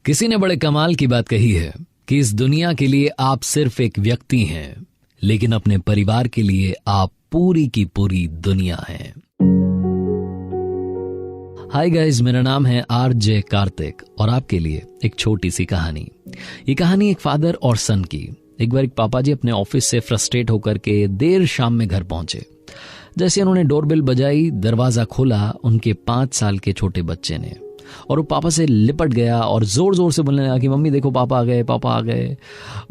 किसी ने बड़े कमाल की बात कही है कि इस दुनिया के लिए आप सिर्फ एक व्यक्ति हैं, लेकिन अपने परिवार के लिए आप पूरी की पूरी दुनिया हैं। हाय गाइस, मेरा नाम है आरजे कार्तिक और आपके लिए एक छोटी सी कहानी। ये कहानी एक फादर और सन की। एक बार एक पापा जी अपने ऑफिस से फ्रस्ट्रेट होकर के देर शाम में घर पहुंचे। जैसे उन्होंने डोरबेल बजाई, दरवाजा खोला उनके 5 साल के छोटे बच्चे ने, और वो पापा से लिपट गया और जोर जोर से बोलने लगा कि मम्मी देखो पापा आ गए, पापा आ गए।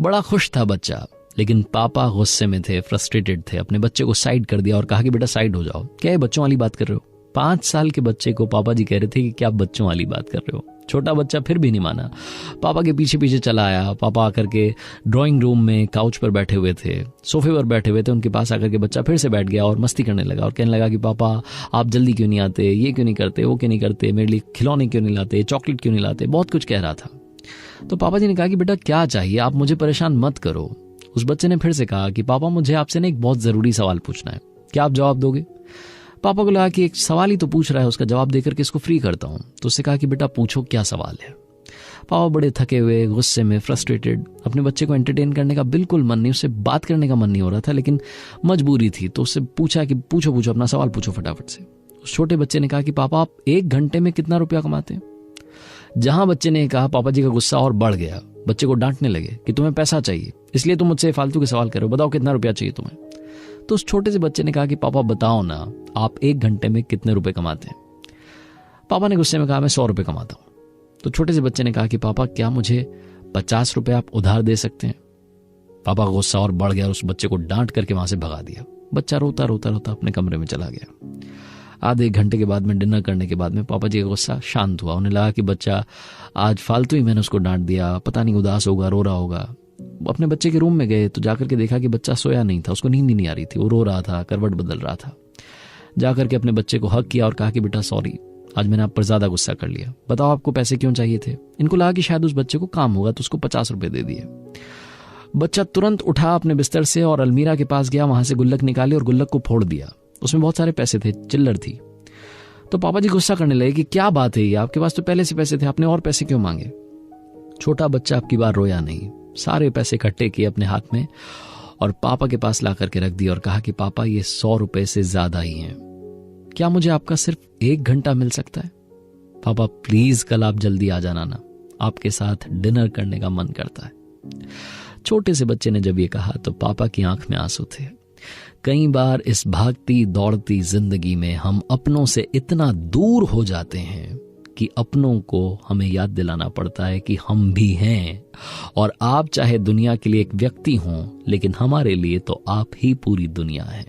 बड़ा खुश था बच्चा, लेकिन पापा गुस्से में थे, फ्रस्ट्रेटेड थे। अपने बच्चे को साइड कर दिया और कहा कि बेटा साइड हो जाओ। क्या ये बच्चों वाली बात कर रहे हो? 5 साल के बच्चे को पापा जी कह रहे थे कि क्या आप बच्चों वाली बात कर रहे हो? छोटा बच्चा फिर भी नहीं माना, पापा के पीछे पीछे चला आया। पापा आकर के ड्राइंग रूम में काउच पर बैठे हुए थे, सोफे पर बैठे हुए थे, उनके पास आकर के बच्चा फिर से बैठ गया और मस्ती करने लगा और कहने लगा कि पापा आप जल्दी क्यों नहीं आते, ये क्यों नहीं करते, वो क्यों नहीं करते, मेरे लिए खिलौने क्यों नहीं लाते, चॉकलेट क्यों नहीं लाते, बहुत कुछ कह रहा था। तो पापा जी ने कहा कि बेटा क्या चाहिए, आप मुझे परेशान मत करो। उस बच्चे ने फिर से कहा कि पापा मुझे आपसे ना एक बहुत जरूरी सवाल पूछना है, क्या आप जवाब दोगे? पापा को लगा कि एक सवाल ही तो पूछ रहा है, उसका जवाब देकर के इसको फ्री करता हूं। तो उससे कहा कि बेटा पूछो क्या सवाल है। पापा बड़े थके हुए, गुस्से में, फ्रस्ट्रेटेड, अपने बच्चे को एंटरटेन करने का बिल्कुल मन नहीं, उससे बात करने का मन नहीं हो रहा था, लेकिन मजबूरी थी। तो उससे पूछा कि पूछो अपना सवाल पूछो फटाफट से। उस छोटे बच्चे ने कहा कि पापा आप 1 घंटे में कितना रुपया कमाते हैं? जहां बच्चे ने कहा, पापा जी का गुस्सा और बढ़ गया। बच्चे को डांटने लगे कि तुम्हें पैसा चाहिए, इसलिए तुम मुझसे फालतू के सवाल कर रहे हो, बताओ कितना रुपया चाहिए तुम्हें? तो उस छोटे से बच्चे ने कहा कि पापा बताओ ना, आप 1 घंटे में कितने रुपए कमाते हैं? पापा ने गुस्से में कहा मैं 100 रुपए कमाता हूं। तो छोटे से बच्चे ने कहा कि पापा क्या मुझे 50 रुपए आप उधार दे सकते हैं? पापा का गुस्सा और बढ़ गया, उस बच्चे को डांट करके वहां से भगा दिया। बच्चा रोता रोता रोता अपने कमरे में चला गया। आधे 1 घंटे के बाद में, डिनर करने के बाद में, पापा जी का गुस्सा शांत हुआ। उन्हें लगा कि बच्चा आज फालतू ही मैंने उसको डांट दिया, पता नहीं उदास होगा, रो रहा होगा। अपने बच्चे के रूम में गए तो जाकर के देखा कि बच्चा सोया नहीं था, उसको नींद ही नहीं आ रही थी, वो रो रहा था, करवट बदल रहा था। जाकर के अपने बच्चे को हक किया और कहा कि बेटा सॉरी, आज मैंने आप पर ज्यादा गुस्सा कर लिया, बताओ आपको पैसे क्यों चाहिए थे? इनको लगा कि शायद उस बच्चे को काम होगा तो उसको 50 रुपए दे दिए। बच्चा तुरंत उठा अपने बिस्तर से और अलमीरा के पास गया, वहां से गुल्लक निकाली और गुल्लक को फोड़ दिया। उसमें बहुत सारे पैसे थे, चिल्लर थी। तो पापा जी गुस्सा करने लगे कि क्या बात है ये, आपके पास तो पहले से पैसे थे, आपने और पैसे क्यों मांगे? छोटा बच्चा आपकी बार रोया नहीं, सारे पैसे इकट्ठे किए अपने हाथ में और पापा के पास ला करके रख दिया और कहा कि पापा ये 100 रुपए से ज्यादा ही हैं, क्या मुझे आपका सिर्फ 1 घंटा मिल सकता है? पापा प्लीज कल आप जल्दी आ जाना ना, आपके साथ डिनर करने का मन करता है। छोटे से बच्चे ने जब ये कहा तो पापा की आंख में आंसू थे। कई बार इस भागती दौड़ती जिंदगी में हम अपनों से इतना दूर हो जाते हैं कि अपनों को हमें याद दिलाना पड़ता है कि हम भी हैं। और आप चाहे दुनिया के लिए एक व्यक्ति हों, लेकिन हमारे लिए तो आप ही पूरी दुनिया है।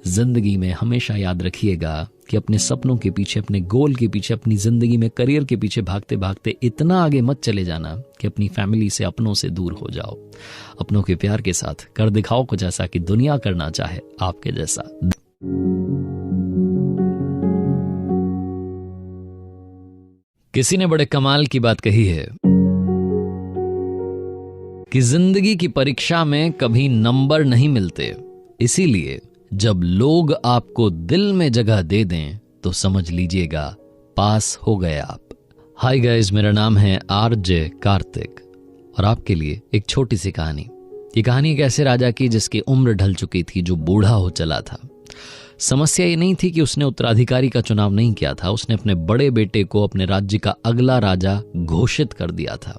जिंदगी में हमेशा याद रखिएगा कि अपने सपनों के पीछे, अपने गोल के पीछे, अपनी जिंदगी में करियर के पीछे भागते भागते इतना आगे मत चले जाना कि अपनी फैमिली से, अपनों से दूर हो जाओ। अपनों के प्यार के साथ कर दिखाओ कुछ ऐसा कि दुनिया करना चाहे आपके जैसा। किसी ने बड़े कमाल की बात कही है कि जिंदगी की परीक्षा में कभी नंबर नहीं मिलते, इसीलिए जब लोग आपको दिल में जगह दे दें तो समझ लीजिएगा पास हो गए आप। हाय गाइस, मेरा नाम है आरजे कार्तिक और आपके लिए एक छोटी सी कहानी। ये कहानी एक ऐसे राजा की जिसकी उम्र ढल चुकी थी, जो बूढ़ा हो चला था। समस्या ये नहीं थी कि उसने उत्तराधिकारी का चुनाव नहीं किया था, उसने अपने बड़े बेटे को अपने राज्य का अगला राजा घोषित कर दिया था।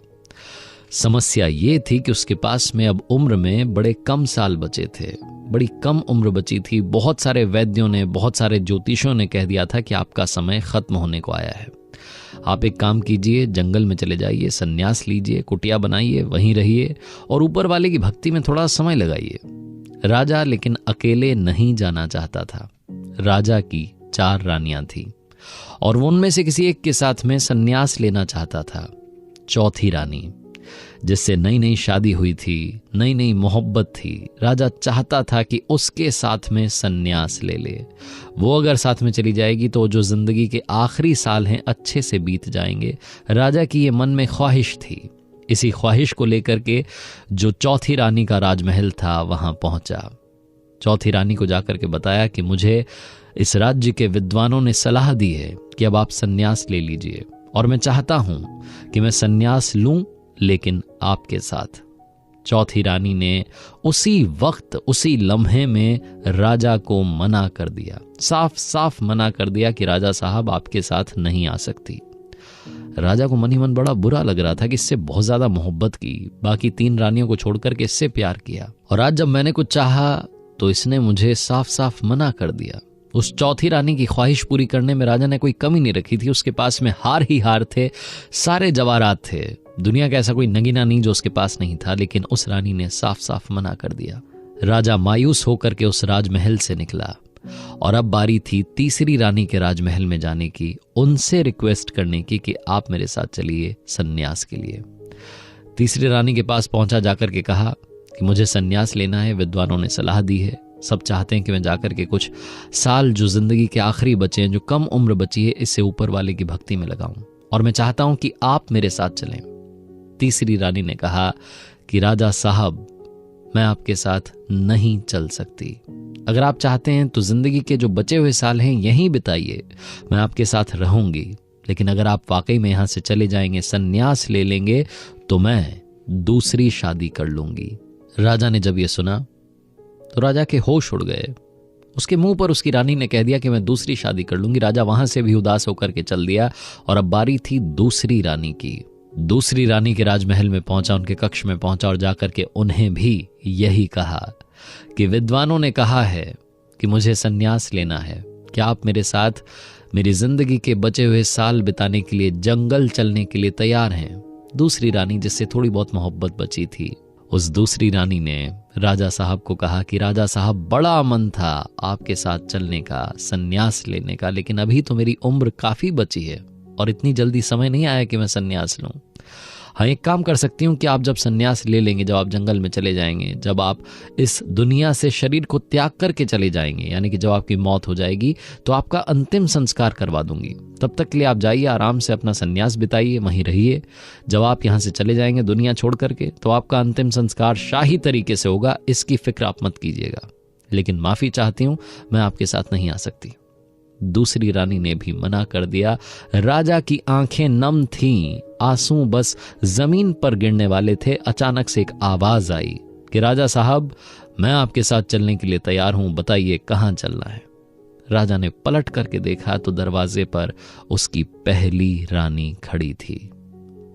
समस्या ये थी कि उसके पास में अब उम्र में बड़े कम साल बचे थे, बड़ी कम उम्र बची थी। बहुत सारे वैद्यों ने, बहुत सारे ज्योतिषियों ने कह दिया था कि आपका समय खत्म होने को आया है। आप एक काम कीजिए, जंगल में चले जाइए, सन्यास लीजिए, कुटिया बनाइए, वहीं रहिए और ऊपर वाले की भक्ति में थोड़ा समय लगाइए। राजा लेकिन अकेले नहीं जाना चाहता था। राजा की 4 रानियां थी और वो उनमें से किसी एक के साथ में सन्यास लेना चाहता था। चौथी रानी, जिससे नई नई शादी हुई थी, नई नई मोहब्बत थी, राजा चाहता था कि उसके साथ में सन्यास ले ले। वो अगर साथ में चली जाएगी तो जो जिंदगी के आखिरी साल हैं अच्छे से बीत जाएंगे। राजा की ये मन में ख्वाहिश थी। इसी ख्वाहिश को लेकर के जो चौथी रानी का राजमहल था वहां पहुंचा। चौथी रानी को जाकर के बताया कि मुझे इस राज्य के विद्वानों ने सलाह दी है कि अब आप सन्यास ले लीजिए और मैं चाहता हूं कि मैं संन्यास लूं, लेकिन आपके साथ। चौथी रानी ने उसी वक्त, उसी लम्हे में राजा को मना कर दिया, साफ साफ मना कर दिया कि राजा साहब आपके साथ नहीं आ सकती। राजा को मन ही मन बड़ा बुरा लग रहा था कि इससे बहुत ज्यादा मोहब्बत की, बाकी 3 रानियों को छोड़कर के इससे प्यार किया, और आज जब मैंने कुछ चाहा तो इसने मुझे साफ साफ मना कर दिया। उस चौथी रानी की ख्वाहिश पूरी करने में राजा ने कोई कमी नहीं रखी थी। उसके पास में हार ही हार थे, सारे जवाहरात थे, दुनिया का ऐसा कोई नगीना नहीं जो उसके पास नहीं था, लेकिन उस रानी ने साफ साफ मना कर दिया। राजा मायूस होकर के उस राजमहल से निकला, और अब बारी थी तीसरी रानी के राजमहल में जाने की, उनसे रिक्वेस्ट करने की कि आप मेरे साथ चलिए संन्यास के लिए। तीसरी रानी के पास पहुंचा, जाकर के कहा कि मुझे संन्यास लेना है, विद्वानों ने सलाह दी है, सब चाहते हैं कि मैं जाकर के कुछ साल जो जिंदगी के आखिरी बचे हैं, जो कम उम्र बची है, इससे ऊपर वाले की भक्ति में लगाऊं, और मैं चाहता हूं कि आप मेरे साथ चलें। तीसरी रानी ने कहा कि राजा साहब, मैं आपके साथ नहीं चल सकती। अगर आप चाहते हैं तो जिंदगी के जो बचे हुए साल हैं यहीं बिताइए, मैं आपके साथ रहूंगी, लेकिन अगर आप वाकई में यहां से चले जाएंगे, संन्यास ले लेंगे, तो मैं दूसरी शादी कर लूंगी। राजा ने जब यह सुना तो राजा के होश उड़ गए। उसके मुंह पर उसकी रानी ने कह दिया कि मैं दूसरी शादी कर लूंगी। राजा वहां से भी उदास होकर के चल दिया, और अब बारी थी दूसरी रानी की। दूसरी रानी के राजमहल में पहुंचा, उनके कक्ष में पहुंचा, और जाकर के उन्हें भी यही कहा कि विद्वानों ने कहा है कि मुझे संन्यास लेना है, क्या आप मेरे साथ मेरी जिंदगी के बचे हुए साल बिताने के लिए जंगल चलने के लिए तैयार हैं? दूसरी रानी, जिससे थोड़ी बहुत मोहब्बत बची थी, उस दूसरी रानी ने राजा साहब को कहा कि राजा साहब, बड़ा मन था आपके साथ चलने का, संन्यास लेने का, लेकिन अभी तो मेरी उम्र काफी बची है और इतनी जल्दी समय नहीं आया कि मैं संन्यास लूं। हाँ, एक काम कर सकती हूँ कि आप जब संन्यास ले लेंगे, जब आप जंगल में चले जाएंगे, जब आप इस दुनिया से शरीर को त्याग करके चले जाएंगे, यानी कि जब आपकी मौत हो जाएगी, तो आपका अंतिम संस्कार करवा दूंगी। तब तक के लिए आप जाइए, आराम से अपना संन्यास बिताइए, वहीं रहिए। जब आप यहाँ से चले जाएंगे दुनिया छोड़ करके, तो आपका अंतिम संस्कार शाही तरीके से होगा, इसकी फिक्र आप मत कीजिएगा। लेकिन माफी चाहती हूँ, मैं आपके साथ नहीं आ सकती। दूसरी रानी ने भी मना कर दिया। राजा की आंखें नम थीं, आंसू बस जमीन पर गिरने वाले थे। अचानक से एक आवाज आई कि राजा साहब, मैं आपके साथ चलने के लिए तैयार हूं, बताइए कहां चलना है। राजा ने पलट करके देखा तो दरवाजे पर उसकी पहली रानी खड़ी थी।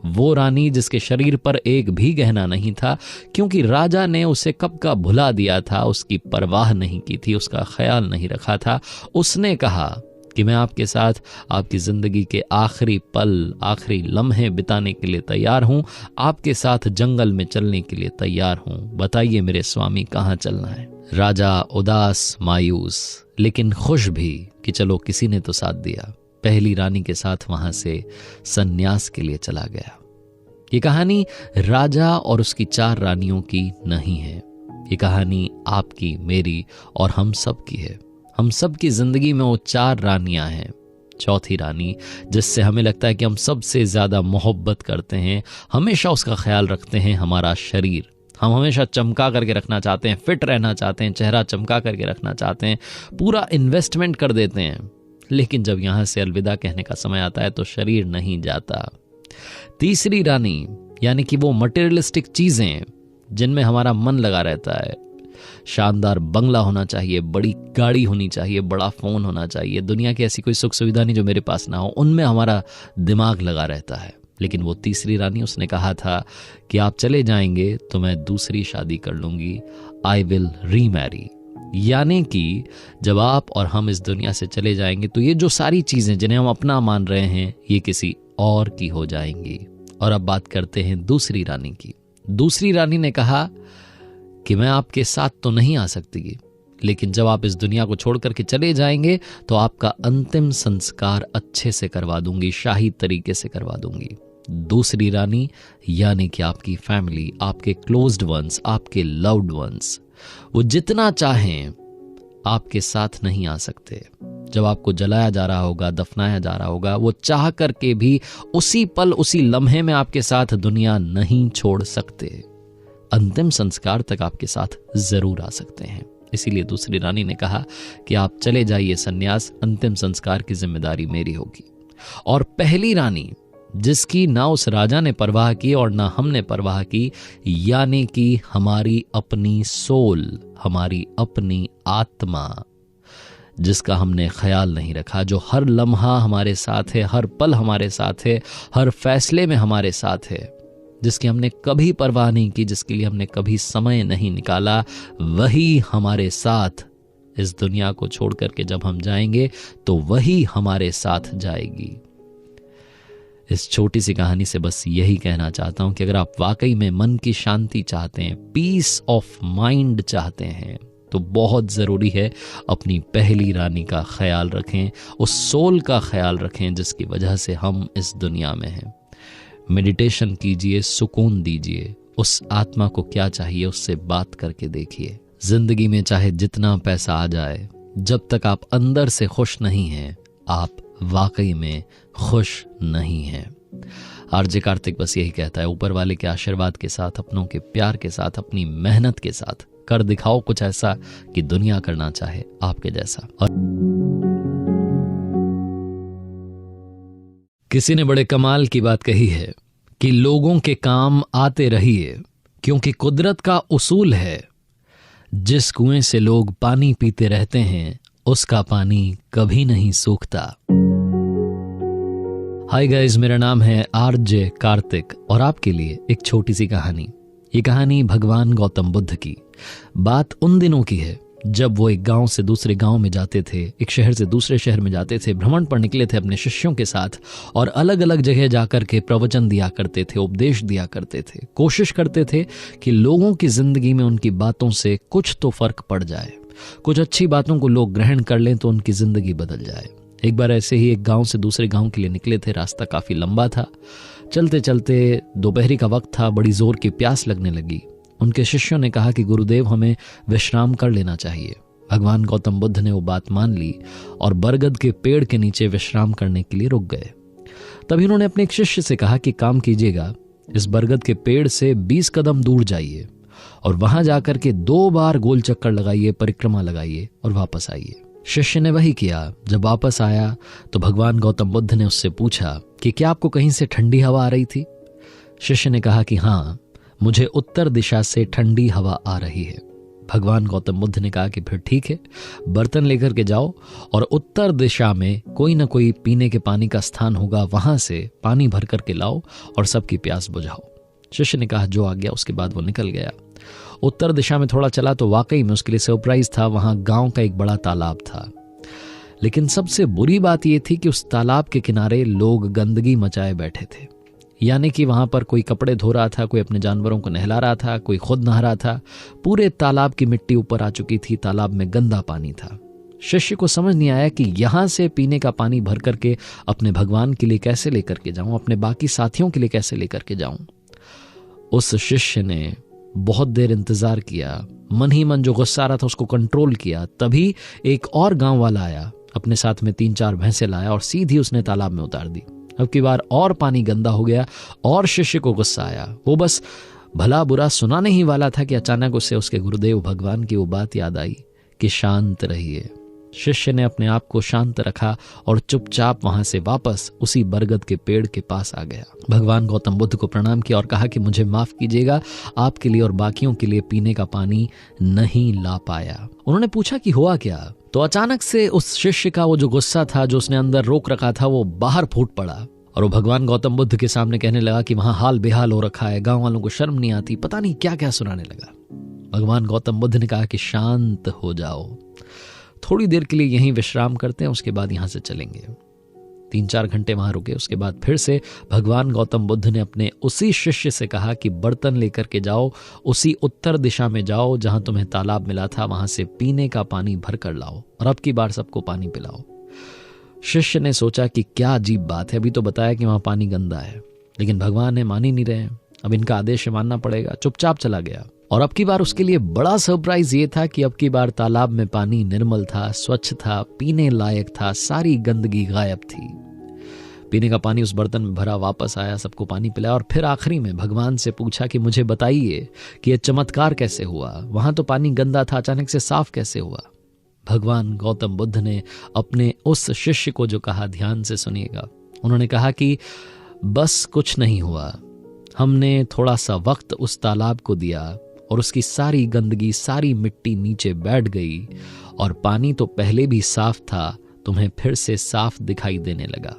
वो रानी जिसके शरीर पर एक भी गहना नहीं था, क्योंकि राजा ने उसे कब का भुला दिया था, उसकी परवाह नहीं की थी, उसका ख्याल नहीं रखा था। उसने कहा कि मैं आपके साथ आपकी जिंदगी के आखिरी पल, आखिरी लम्हे बिताने के लिए तैयार हूं, आपके साथ जंगल में चलने के लिए तैयार हूं, बताइए मेरे स्वामी कहां चलना है। राजा उदास, मायूस, लेकिन खुश भी कि चलो किसी ने तो साथ दिया, पहली रानी के साथ वहां से संन्यास के लिए चला गया। ये कहानी राजा और उसकी 4 रानियों की नहीं है, ये कहानी आपकी, मेरी और हम सब की है। हम सब की जिंदगी में वो 4 रानियां हैं। चौथी रानी, जिससे हमें लगता है कि हम सबसे ज्यादा मोहब्बत करते हैं, हमेशा उसका ख्याल रखते हैं, हमारा शरीर हम हमेशा चमका करके रखना चाहते हैं, फिट रहना चाहते हैं, चेहरा चमका करके रखना चाहते हैं, पूरा इन्वेस्टमेंट कर देते हैं, लेकिन जब यहां से अलविदा कहने का समय आता है तो शरीर नहीं जाता। तीसरी रानी, यानी कि वो मटेरियलिस्टिक चीजें जिनमें हमारा मन लगा रहता है, शानदार बंगला होना चाहिए, बड़ी गाड़ी होनी चाहिए, बड़ा फोन होना चाहिए, दुनिया की ऐसी कोई सुख सुविधा नहीं जो मेरे पास ना हो, उनमें हमारा दिमाग लगा रहता है। लेकिन वो तीसरी रानी, उसने कहा था कि आप चले जाएंगे तो मैं दूसरी शादी कर लूंगी, आई विल रीमैरी। यानी कि जब आप और हम इस दुनिया से चले जाएंगे तो ये जो सारी चीजें जिन्हें हम अपना मान रहे हैं, ये किसी और की हो जाएंगी। और अब बात करते हैं दूसरी रानी की। दूसरी रानी ने कहा कि मैं आपके साथ तो नहीं आ सकती, लेकिन जब आप इस दुनिया को छोड़ करके चले जाएंगे तो आपका अंतिम संस्कार अच्छे से करवा दूंगी, शाही तरीके से करवा दूंगी। दूसरी रानी यानी कि आपकी फैमिली, आपके क्लोज्ड वंस, आपके लव्ड वंस, वो जितना चाहें आपके साथ नहीं आ सकते। जब आपको जलाया जा रहा होगा, दफनाया जा रहा होगा, वो चाह करके भी उसी पल, उसी लम्हे में आपके साथ दुनिया नहीं छोड़ सकते। अंतिम संस्कार तक आपके साथ जरूर आ सकते हैं। इसीलिए दूसरी रानी ने कहा कि आप चले जाइए संन्यास, अंतिम संस्कार की जिम्मेदारी मेरी होगी। और पहली रानी, जिसकी ना उस राजा ने परवाह की और ना हमने परवाह की, यानी कि हमारी अपनी सोल, हमारी अपनी आत्मा, जिसका हमने ख्याल नहीं रखा, जो हर लम्हा हमारे साथ है, हर पल हमारे साथ है, हर फैसले में हमारे साथ है, जिसकी हमने कभी परवाह नहीं की, जिसके लिए हमने कभी समय नहीं निकाला, वही हमारे साथ इस दुनिया को छोड़ करके जब हम जाएंगे तो वही हमारे साथ जाएगी। इस छोटी सी कहानी से बस यही कहना चाहता हूं कि अगर आप वाकई में मन की शांति चाहते हैं, पीस ऑफ माइंड चाहते हैं, तो बहुत जरूरी है अपनी पहली रानी का ख्याल रखें, उस सोल का ख्याल रखें जिसकी वजह से हम इस दुनिया में हैं। मेडिटेशन कीजिए, सुकून दीजिए, उस आत्मा को क्या चाहिए उससे बात करके देखिए। जिंदगी में चाहे जितना पैसा आ जाए, जब तक आप अंदर से खुश नहीं हैं, आप वाकई में खुश नहीं हैं। आरजे कार्तिक बस यही कहता है, ऊपर वाले के आशीर्वाद के साथ, अपनों के प्यार के साथ, अपनी मेहनत के साथ कर दिखाओ कुछ ऐसा कि दुनिया करना चाहे आपके जैसा। और किसी ने बड़े कमाल की बात कही है कि लोगों के काम आते रहिए, क्योंकि कुदरत का उसूल है, जिस कुएं से लोग पानी पीते रहते हैं उसका पानी कभी नहीं सूखता। हाय गाइस, मेरा नाम है आरजे कार्तिक और आपके लिए एक छोटी सी कहानी। ये कहानी भगवान गौतम बुद्ध की। बात उन दिनों की है जब वो एक गांव से दूसरे गांव में जाते थे, एक शहर से दूसरे शहर में जाते थे, भ्रमण पर निकले थे अपने शिष्यों के साथ और अलग अलग जगह जाकर के प्रवचन दिया करते थे, उपदेश दिया करते थे, कोशिश करते थे कि लोगों की जिंदगी में उनकी बातों से कुछ तो फर्क पड़ जाए, कुछ अच्छी बातों को लोग ग्रहण कर लें तो उनकी जिंदगी बदल जाए। एक बार ऐसे ही एक गांव से दूसरे गांव के लिए निकले थे। रास्ता काफी लंबा था। चलते चलते दोपहरी का वक्त था, बड़ी जोर की प्यास लगने लगी। उनके शिष्यों ने कहा कि गुरुदेव, हमें विश्राम कर लेना चाहिए। भगवान गौतम बुद्ध ने वो बात मान ली और बरगद के पेड़ के नीचे विश्राम करने के लिए रुक गए। तभी उन्होंने अपने एक शिष्य से कहा कि काम कीजिएगा, इस बरगद के पेड़ से 20 कदम दूर जाइए और वहां जाकर के 2 बार गोल चक्कर लगाइए, परिक्रमा लगाइए और वापस आइए। शिष्य ने वही किया। जब वापस आया तो भगवान गौतम बुद्ध ने उससे पूछा कि क्या आपको कहीं से ठंडी हवा आ रही थी? शिष्य ने कहा कि हाँ, मुझे उत्तर दिशा से ठंडी हवा आ रही है। भगवान गौतम बुद्ध ने कहा कि फिर ठीक है, बर्तन लेकर के जाओ और उत्तर दिशा में कोई ना कोई पीने के पानी का स्थान होगा, वहां से पानी भर करके लाओ और सबकी प्यास बुझाओ। शिष्य ने कहा जो आ गया। उसके बाद वो निकल गया। उत्तर दिशा में थोड़ा चला तो वाकई में उसके लिए सरप्राइज था, वहां गांव का एक बड़ा तालाब था। लेकिन सबसे बुरी बात यह थी कि उस तालाब के किनारे लोग गंदगी मचाए बैठे थे। यानी कि वहां पर कोई कपड़े धो रहा था, कोई अपने जानवरों को नहला रहा था, कोई खुद नहा रहा था। पूरे तालाब की मिट्टी ऊपर आ चुकी थी, तालाब में गंदा पानी था। शिष्य को समझ नहीं आया कि यहां से पीने का पानी भर करके अपने भगवान के लिए कैसे लेकर के जाऊं, अपने बाकी साथियों के लिए कैसे लेकर के जाऊं। उस शिष्य ने बहुत देर इंतजार किया, मन ही मन जो गुस्सा आ रहा था उसको कंट्रोल किया। तभी एक और गांव वाला आया, अपने साथ में 3-4 भैंसे लाया और सीधी उसने तालाब में उतार दी। अब की बार और पानी गंदा हो गया और शिष्य को गुस्सा आया। वो बस भला बुरा सुनाने ही वाला था कि अचानक उसे उसके गुरुदेव भगवान की वो बात याद आई कि शांत रहिए। शिष्य ने अपने आप को शांत रखा और चुपचाप वहां से वापस उसी बरगद के पेड़ के पास आ गया। भगवान गौतम बुद्ध को प्रणाम किया और कहा कि मुझे माफ कीजिएगा, आपके लिए और बाकियों के लिए पीने का पानी नहीं ला पाया। उन्होंने पूछा कि हुआ क्या? तो अचानक से उस शिष्य का वो जो गुस्सा था, जो उसने अंदर रोक रखा था, वो बाहर फूट पड़ा और वो भगवान गौतम बुद्ध के सामने कहने लगा कि वहां हाल बेहाल हो रखा है, गांव वालों को शर्म नहीं आती, पता नहीं क्या क्या सुनाने लगा। भगवान गौतम बुद्ध ने कहा कि शांत हो जाओ, थोड़ी देर के लिए यहीं विश्राम करते हैं, उसके बाद यहां से चलेंगे। 3-4 घंटे वहां रुके। उसके बाद फिर से भगवान गौतम बुद्ध ने अपने उसी शिष्य से कहा कि बर्तन लेकर के जाओ, उसी उत्तर दिशा में जाओ जहां तुम्हें तालाब मिला था, वहां से पीने का पानी भर कर लाओ और अब की बार सबको पानी पिलाओ। शिष्य ने सोचा कि क्या अजीब बात है, अभी तो बताया कि वहां पानी गंदा है, लेकिन भगवान ने मान ही नहीं रहे, अब इनका आदेश मानना पड़ेगा। चुपचाप चला गया। और अब की बार उसके लिए बड़ा सरप्राइज ये था कि अब की बार तालाब में पानी निर्मल था, स्वच्छ था, पीने लायक था, सारी गंदगी गायब थी। पीने का पानी उस बर्तन में भरा, वापस आया, सबको पानी पिलाया और फिर आखिरी में भगवान से पूछा कि मुझे बताइए कि यह चमत्कार कैसे हुआ, वहां तो पानी गंदा था, अचानक से साफ कैसे हुआ। भगवान गौतम बुद्ध ने अपने उस शिष्य को जो कहा, ध्यान से सुनिएगा। उन्होंने कहा कि बस कुछ नहीं हुआ। हमने थोड़ा सा वक्त उस तालाब को दिया और उसकी सारी गंदगी, सारी मिट्टी नीचे बैठ गई और पानी तो पहले भी साफ था, तुम्हें फिर से साफ दिखाई देने लगा।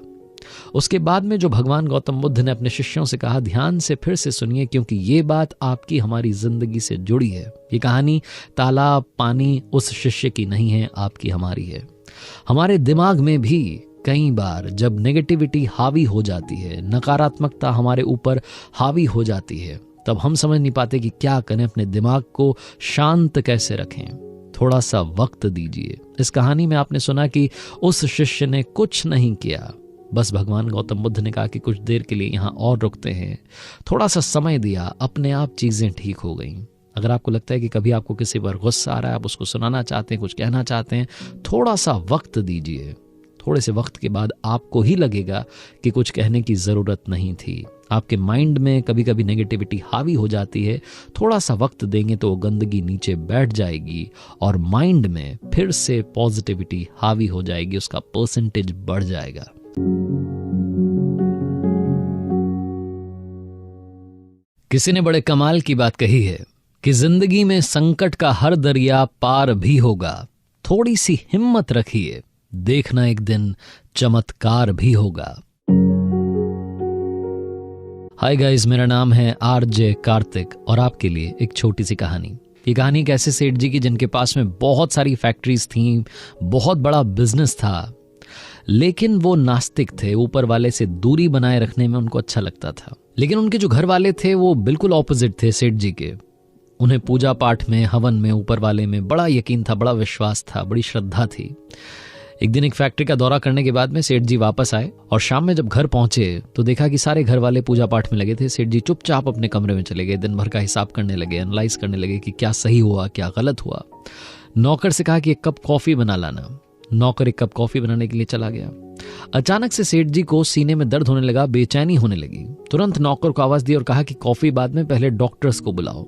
उसके बाद में जो भगवान गौतम बुद्ध ने अपने शिष्यों से कहा, ध्यान से फिर से सुनिए, क्योंकि ये बात आपकी हमारी जिंदगी से जुड़ी है। ये कहानी तालाब, पानी उस शिष्य की नहीं है, आपकी हमारी है। हमारे दिमाग में भी कई बार जब नेगेटिविटी हावी हो जाती है, नकारात्मकता हमारे ऊपर हावी हो जाती है, तब हम समझ नहीं पाते कि क्या करें, अपने दिमाग को शांत कैसे रखें। थोड़ा सा वक्त दीजिए। इस कहानी में आपने सुना कि उस शिष्य ने कुछ नहीं किया, बस भगवान गौतम बुद्ध ने कहा कि कुछ देर के लिए यहाँ और रुकते हैं। थोड़ा सा समय दिया, अपने आप चीजें ठीक हो गईं। अगर आपको लगता है कि कभी आपको किसी पर गुस्सा आ रहा है, आप उसको सुनाना चाहते हैं, कुछ कहना चाहते हैं, थोड़ा सा वक्त दीजिए। थोड़े से वक्त के बाद आपको ही लगेगा कि कुछ कहने की जरूरत नहीं थी। आपके माइंड में कभी कभी नेगेटिविटी हावी हो जाती है, थोड़ा सा वक्त देंगे तो वो गंदगी नीचे बैठ जाएगी और माइंड में फिर से पॉजिटिविटी हावी हो जाएगी, उसका परसेंटेज बढ़ जाएगा। किसी ने बड़े कमाल की बात कही है कि जिंदगी में संकट का हर दरिया पार भी होगा, थोड़ी सी हिम्मत रखिए, देखना एक दिन चमत्कार भी होगा। हाय गाइस, मेरा नाम है आरजे कार्तिक और आपके लिए एक छोटी सी कहानी। ये कहानी एक ऐसे सेठ जी की जिनके पास में बहुत सारी फैक्ट्रीज थीं, बहुत बड़ा बिजनेस था, लेकिन वो नास्तिक थे। ऊपर वाले से दूरी बनाए रखने में उनको अच्छा लगता था। लेकिन उनके जो घर वाले थे वो बिल्कुल ऑपोजिट थे सेठ जी के। उन्हें पूजा पाठ में, हवन में, ऊपर वाले में बड़ा यकीन था, बड़ा विश्वास था, बड़ी श्रद्धा थी। एक दिन एक फैक्ट्री का दौरा करने के बाद में सेठ जी वापस आए और शाम में जब घर पहुंचे तो देखा कि सारे घर वाले पूजा पाठ में लगे थे। सेठ जी चुपचाप अपने कमरे में चले गए, दिन भर का हिसाब करने लगे, एनालाइज करने लगे कि क्या सही हुआ, क्या गलत हुआ। नौकर से कहा कि एक कप कॉफी बना लाना। नौकर एक कप कॉफी बनाने के लिए चला गया। अचानक से सेठ जी को सीने में दर्द होने लगा, बेचैनी होने लगी। तुरंत नौकर को आवाज दी और कहा कि कॉफी बाद में, पहले डॉक्टर्स को बुलाओ।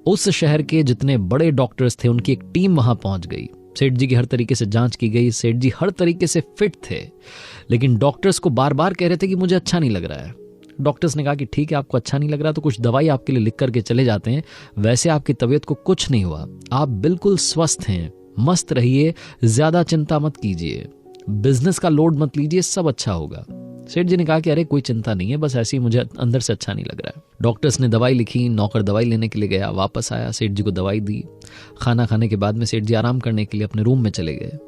उस शहर के जितने बड़े डॉक्टर्स थे उनकी एक टीम वहां पहुंच गई। सेठ जी की हर तरीके से जांच की गई। सेठ जी हर तरीके से फिट थे, लेकिन डॉक्टर्स को बार बार कह रहे थे कि मुझे अच्छा नहीं लग रहा है। डॉक्टर्स ने कहा कि ठीक है, आपको अच्छा नहीं लग रहा तो कुछ दवाई आपके लिए लिख करके चले जाते हैं, वैसे आपकी तबीयत को कुछ नहीं हुआ, आप बिल्कुल स्वस्थ हैं, मस्त रहिए, ज्यादा चिंता मत कीजिए, बिजनेस का लोड मत लीजिए, सब अच्छा होगा। सेठ जी ने कहा कि अरे कोई चिंता नहीं है, बस ऐसे ही मुझे अंदर से अच्छा नहीं लग रहा है। डॉक्टर्स ने दवाई लिखी, नौकर दवाई लेने के लिए गया, वापस आया, सेठ जी को दवाई दी। खाना खाने के बाद में सेठ जी आराम करने के लिए अपने रूम में चले गए,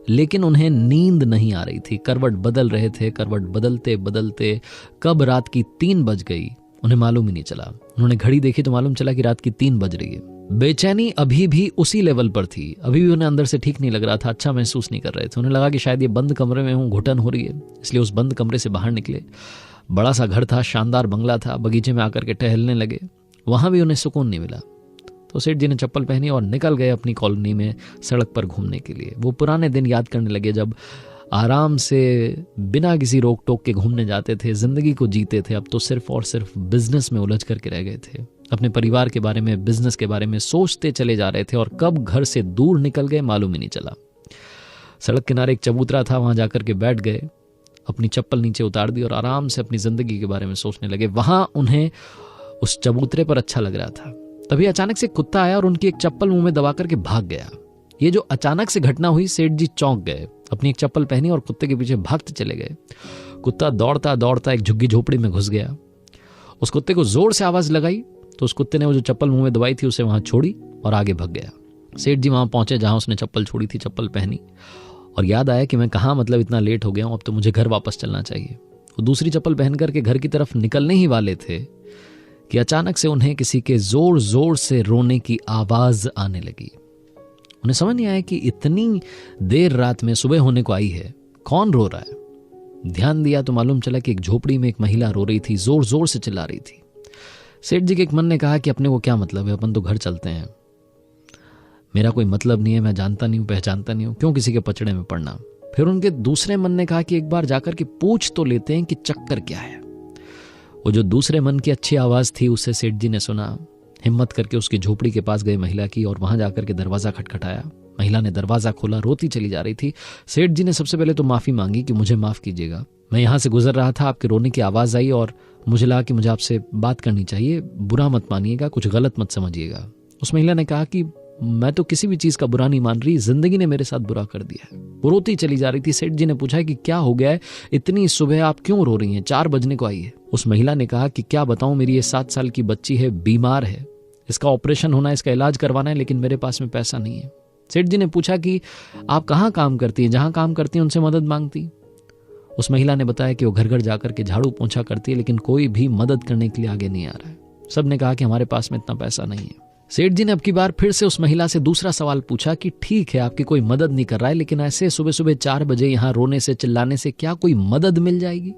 लेकिन उन्हें नींद नहीं आ रही थी। करवट बदल रहे थे, करवट बदलते बदलते कब रात की 3 बज गई उन्हें मालूम ही नहीं चला। उन्होंने घड़ी देखी तो मालूम चला कि रात की 3 बज रही है। बेचैनी अभी भी उसी लेवल पर थी, अभी भी उन्हें अंदर से ठीक नहीं लग रहा था, अच्छा महसूस नहीं कर रहे थे। उन्हें लगा कि शायद ये बंद कमरे में हूं, घुटन हो रही है, इसलिए उस बंद कमरे से बाहर निकले। बड़ा सा घर था, शानदार बंगला था, बगीचे में आकर के टहलने लगे। वहां भी उन्हें सुकून नहीं मिला, तो सेठ जी ने चप्पल पहनी और निकल गए अपनी कॉलोनी में सड़क पर घूमने के लिए। वो पुराने दिन याद करने लगे जब आराम से बिना किसी रोक टोक के घूमने जाते थे, जिंदगी को जीते थे। अब तो सिर्फ और सिर्फ बिजनेस में उलझ करके रह गए थे, अपने परिवार के बारे में, बिजनेस के बारे में सोचते चले जा रहे थे और कब घर से दूर निकल गए मालूम ही नहीं चला। सड़क किनारे एक चबूतरा था, वहां जाकर के बैठ गए, अपनी चप्पल नीचे उतार दी और आराम से अपनी जिंदगी के बारे में सोचने लगे। वहां उन्हें उस चबूतरे पर अच्छा लग रहा था। तभी अचानक से कुत्ता आया और उनकी एक चप्पल मुंह में दबा करके भाग गया। ये जो अचानक से घटना हुई, सेठ जी चौंक गए, अपनी एक चप्पल पहनी और कुत्ते के पीछे भागते चले गए। कुत्ता दौड़ता दौड़ता एक झुग्गी झोपड़ी में घुस गया। उस कुत्ते को जोर से आवाज लगाई तो उस कुत्ते ने वो जो चप्पल मुंह में दबाई थी उसे वहां छोड़ी और आगे भाग गया। सेठ जी वहां पहुंचे जहां उसने चप्पल छोड़ी थी, चप्पल पहनी और याद आया कि मैं कहां, मतलब इतना लेट हो गया हूं, अब तो मुझे घर वापस चलना चाहिए। वो दूसरी चप्पल पहन करके घर की तरफ निकलने ही वाले थे कि अचानक से उन्हें किसी के जोर जोर से रोने की आवाज आने लगी। उन्हें समझ नहीं आया कि इतनी देर रात में, सुबह होने को आई है, कौन रो रहा है। ध्यान दिया तो मालूम चला कि एक झोपड़ी में एक महिला रो रही थी, जोर जोर से चिल्ला रही थी। सेठ जी के एक मन ने कहा कि अपने को क्या मतलब है, अपन तो घर चलते हैं, मेरा कोई मतलब नहीं है, मैं जानता नहीं हूं, पहचानता नहीं हूं, क्यों किसी के पचड़े में पड़ना। फिर उनके दूसरे मन ने कहा कि एक बार जाकर के पूछ तो लेते हैं कि चक्कर क्या है। वो जो दूसरे मन की अच्छी आवाज थी उसे सेठ जी ने सुना। हिम्मत करके उसकी झोपड़ी के पास गए महिला की और वहां जाकर के दरवाजा खटखटाया। महिला ने दरवाजा खोला, रोती चली जा रही थी। सेठ जी ने सबसे पहले तो माफी मांगी कि मुझे माफ कीजिएगा, मैं यहाँ से गुजर रहा था, आपके रोने की आवाज़ आई और मुझे लगा कि मुझे आपसे बात करनी चाहिए, बुरा मत मानिएगा, कुछ गलत मत समझिएगा। उस महिला ने कहा कि मैं तो किसी भी चीज़ का बुरा नहीं मान रही, जिंदगी ने मेरे साथ बुरा कर दिया है। वो रोती चली जा रही थी। सेठ जी ने पूछा कि क्या हो गया है, इतनी सुबह आप क्यों रो रही हैं, 4 बजने को आई है। उस महिला ने कहा कि क्या बताऊं, मेरी ये 7 साल की बच्ची है, बीमार है, इसका ऑपरेशन होना है, इसका इलाज करवाना है, लेकिन मेरे पास में पैसा नहीं है। सेठ जी ने पूछा कि आप कहाँ काम करती हैं, जहाँ काम करती हैं उनसे मदद मांगती। उस महिला ने बताया कि वो घर घर जाकर के झाड़ू पोंछा करती है, लेकिन कोई भी मदद करने के लिए आगे नहीं आ रहा है। सब ने कहा कि हमारे पास में इतना पैसा नहीं है। सेठ जी ने अब की बार फिर से उस महिला से दूसरा सवाल पूछा कि ठीक है, आपकी कोई मदद नहीं कर रहा है, लेकिन ऐसे सुबह सुबह 4 बजे यहाँ रोने से चिल्लाने से क्या कोई मदद मिल जाएगी?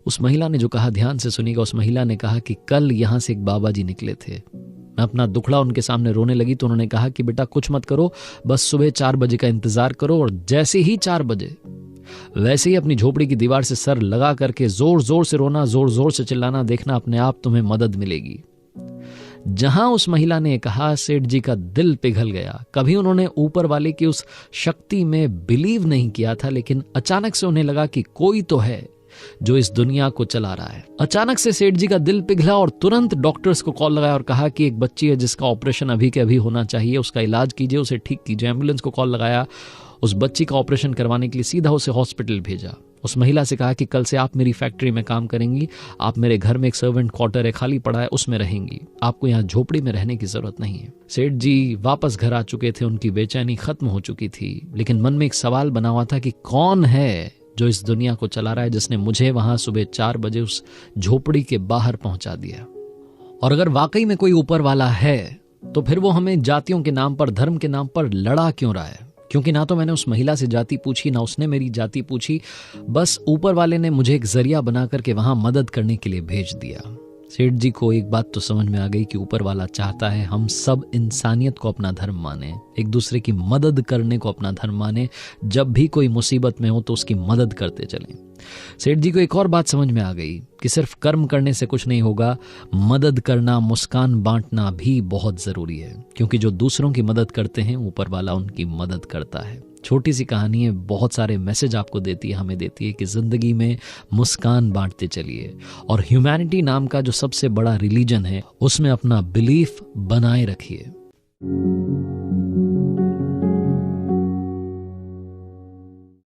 उस महिला ने जो कहा ध्यान से सुनिएगा। उस महिला ने कहा कि कल यहाँ से एक बाबा जी निकले थे। मैं अपना दुखड़ा उनके सामने रोने लगी तो उन्होंने कहा कि बेटा कुछ मत करो, बस सुबह 4 बजे का इंतजार करो, और जैसे ही 4 बजे वैसे ही अपनी झोपड़ी की दीवार से सर लगा करके जोर जोर से रोना, जोर जोर से चिल्लाना, देखना अपने आप तुम्हें मदद मिलेगी। जहां उस महिला ने कहा, सेठ जी का दिल पिघल गया। कभी उन्होंने ऊपर वाले की उस शक्ति में बिलीव नहीं किया था, लेकिन अचानक से उन्हें लगा कि कोई तो है जो इस दुनिया को चला रहा है। अचानक से सेठ जी का दिल पिघला और तुरंत डॉक्टर्स को कॉल लगाया और कहा कि एक बच्ची है जिसका ऑपरेशन अभी के अभी होना चाहिए, उसका इलाज कीजिए, उसे ठीक कीजिए। एम्बुलेंस को कॉल लगाया, उस बच्ची का ऑपरेशन करवाने के लिए सीधा उसे हॉस्पिटल भेजा। उस महिला से कहा कि कल से आप मेरी फैक्ट्री में काम करेंगी, आप मेरे घर में एक सर्वेंट क्वार्टर है खाली पड़ा है, उसमें रहेंगी, आपको यहाँ झोपड़ी में रहने की जरूरत नहीं है। सेठ जी वापस घर आ चुके थे, उनकी बेचैनी खत्म हो चुकी थी, लेकिन मन में एक सवाल बना हुआ था कि कौन है जो इस दुनिया को चला रहा है, जिसने मुझे वहां सुबह 4 बजे उस झोपड़ी के बाहर पहुंचा दिया। और अगर वाकई में कोई ऊपर वाला है तो फिर वो हमें जातियों के नाम पर, धर्म के नाम पर लड़ा क्यों रहा है? क्योंकि ना तो मैंने उस महिला से जाति पूछी, ना उसने मेरी जाति पूछी, बस ऊपर वाले ने मुझे एक जरिया बना करके वहां मदद करने के लिए भेज दिया। सेठ जी को एक बात तो समझ में आ गई कि ऊपर वाला चाहता है हम सब इंसानियत को अपना धर्म माने, एक दूसरे की मदद करने को अपना धर्म माने, जब भी कोई मुसीबत में हो तो उसकी मदद करते चलें। सेठ जी को एक और बात समझ में आ गई कि सिर्फ कर्म करने से कुछ नहीं होगा, मदद करना, मुस्कान बांटना भी बहुत जरूरी है, क्योंकि जो दूसरों की मदद करते हैं ऊपर वाला उनकी मदद करता है। छोटी सी कहानी है, बहुत सारे मैसेज आपको देती है, हमें देती है कि जिंदगी में मुस्कान बांटते चलिए, और ह्यूमैनिटी नाम का जो सबसे बड़ा रिलीजन है उसमें अपना बिलीफ बनाए रखिए।